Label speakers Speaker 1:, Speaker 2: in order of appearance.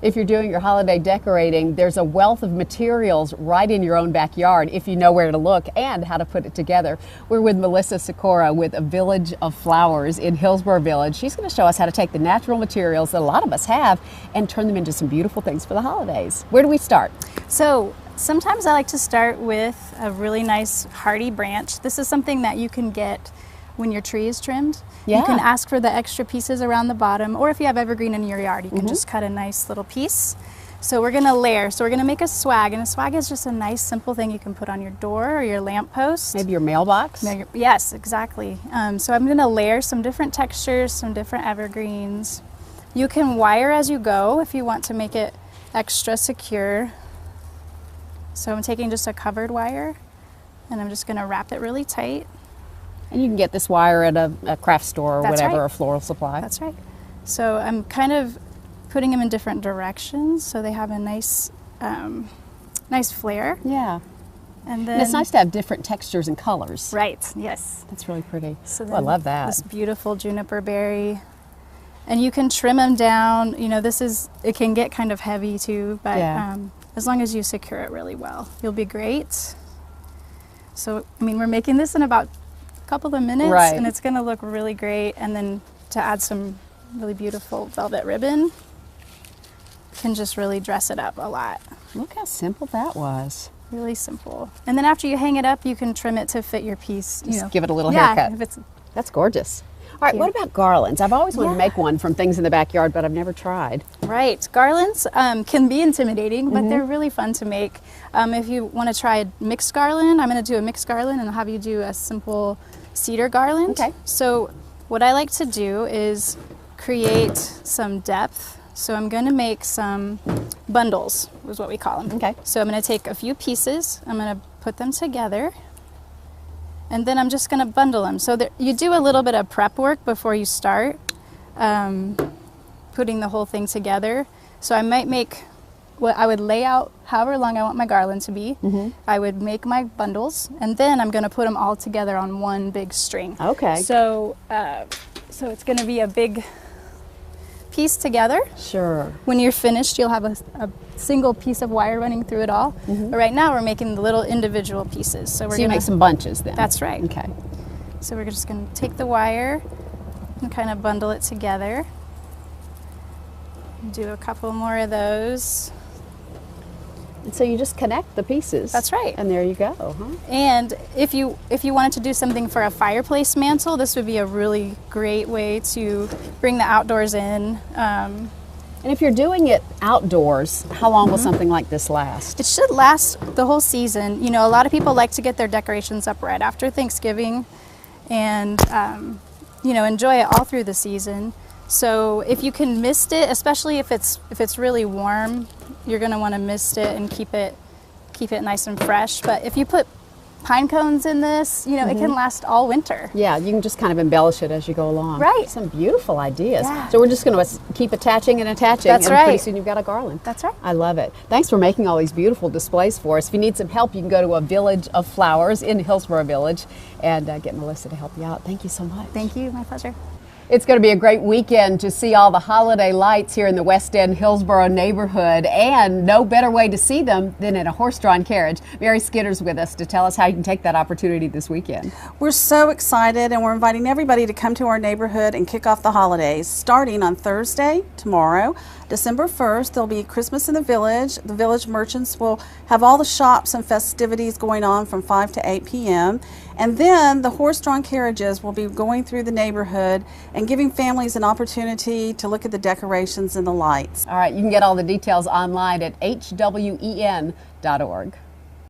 Speaker 1: If you're doing your holiday decorating, there's a wealth of materials right in your own backyard if you know where to look and how to put it together. We're with Melissa Sikora with A Village of Flowers in Hillsborough Village. She's going to show us how to take the natural materials that a lot of us have and turn them into some beautiful things for the holidays. Where do we start?
Speaker 2: So sometimes I like to start with a really nice hardy branch. This is something that you can get when your tree is trimmed.
Speaker 1: Yeah.
Speaker 2: You can ask for the extra pieces around the bottom, or if you have evergreen in your yard, you can just cut a nice little piece. So we're gonna layer. So we're gonna make a swag, and a swag is just a nice simple thing you can put on your door or your lamppost.
Speaker 1: Maybe your mailbox?
Speaker 2: Yes, exactly. So I'm gonna layer some different textures, some different evergreens. You can wire as you go if you want to make it extra secure. So I'm taking just a covered wire, and I'm just gonna wrap it really tight.
Speaker 1: And you can get this wire at a craft store or
Speaker 2: That's
Speaker 1: whatever,
Speaker 2: right.
Speaker 1: a floral supply.
Speaker 2: That's right. So I'm kind of putting them in different directions so they have a nice, nice flare.
Speaker 1: Yeah.
Speaker 2: And then
Speaker 1: And it's nice to have different textures and colors.
Speaker 2: Right. Yes.
Speaker 1: That's really pretty.
Speaker 2: So
Speaker 1: I love that.
Speaker 2: This beautiful juniper berry, and you can trim them down. You know, it can get kind of heavy too, but
Speaker 1: Yeah.
Speaker 2: as long as you secure it really well, you'll be great. So I mean, we're making this in about couple of minutes,
Speaker 1: right.
Speaker 2: and it's going to look really great. And then to add some really beautiful velvet ribbon can just really dress it up a lot.
Speaker 1: Look how simple that was.
Speaker 2: Really simple. And then after you hang it up, you can trim it to fit your piece.
Speaker 1: Just give it a little
Speaker 2: yeah,
Speaker 1: haircut. That's gorgeous. All right, what about garlands? I've always wanted to make one from things in the backyard, but I've never tried.
Speaker 2: Right. Garlands can be intimidating, but they're really fun to make. If you want to try a mixed garland, I'm going to do a mixed garland, and I'll have you do a simple cedar garland.
Speaker 1: Okay.
Speaker 2: So what I like to do is create some depth. So I'm going to make some bundles, is what we call them.
Speaker 1: Okay.
Speaker 2: So I'm going to take a few pieces, I'm going to put them together, and then I'm just going to bundle them. So you do a little bit of prep work before you start putting the whole thing together. So I might make I would lay out however long I want my garland to be. I would make my bundles, and then I'm going to put them all together on one big string.
Speaker 1: Okay.
Speaker 2: So so it's going to be a big piece together.
Speaker 1: Sure.
Speaker 2: When you're finished, you'll have a single piece of wire running through it all. But right now, we're making the little individual pieces. So we're
Speaker 1: you
Speaker 2: gonna
Speaker 1: make some bunches then.
Speaker 2: That's right.
Speaker 1: Okay.
Speaker 2: So we're just going to take the wire and kind of bundle it together. Do a couple more of those.
Speaker 1: And so you just connect the pieces.
Speaker 2: That's right.
Speaker 1: And there you go, huh?
Speaker 2: And if you wanted to do something for a fireplace mantle, this would be a really great way to bring the outdoors in.
Speaker 1: And if you're doing it outdoors, how long will something like this last?
Speaker 2: It should last the whole season. You know, a lot of people like to get their decorations up right after Thanksgiving, and you know, enjoy it all through the season. So if you can mist it, especially if it's really warm, you're going to want to mist it and keep it nice and fresh. But if you put pine cones in this, you know, it can last all winter.
Speaker 1: Yeah, you can just kind of embellish it as you go along.
Speaker 2: Right.
Speaker 1: Some beautiful ideas.
Speaker 2: Yeah.
Speaker 1: So we're just going to keep attaching and attaching.
Speaker 2: That's
Speaker 1: and
Speaker 2: right.
Speaker 1: pretty soon you've got a garland.
Speaker 2: That's right.
Speaker 1: I love it. Thanks for making all these beautiful displays for us. If you need some help, you can go to A Village of Flowers in Hillsborough Village and get Melissa to help you out. Thank you so much.
Speaker 2: Thank you. My pleasure.
Speaker 1: It's going to be a great weekend to see all the holiday lights here in the West End Hillsborough neighborhood, and no better way to see them than in a horse-drawn carriage. Mary Skidder's with us to tell us how you can take that opportunity this weekend.
Speaker 3: We're so excited, and we're inviting everybody to come to our neighborhood and kick off the holidays. Starting on Thursday, tomorrow, December 1st, there'll be Christmas in the Village. The Village merchants will have all the shops and festivities going on from 5 to 8 p.m. And then the horse-drawn carriages will be going through the neighborhood and giving families an opportunity to look at the decorations and the lights.
Speaker 1: All right, you can get all the details online at hwen.org.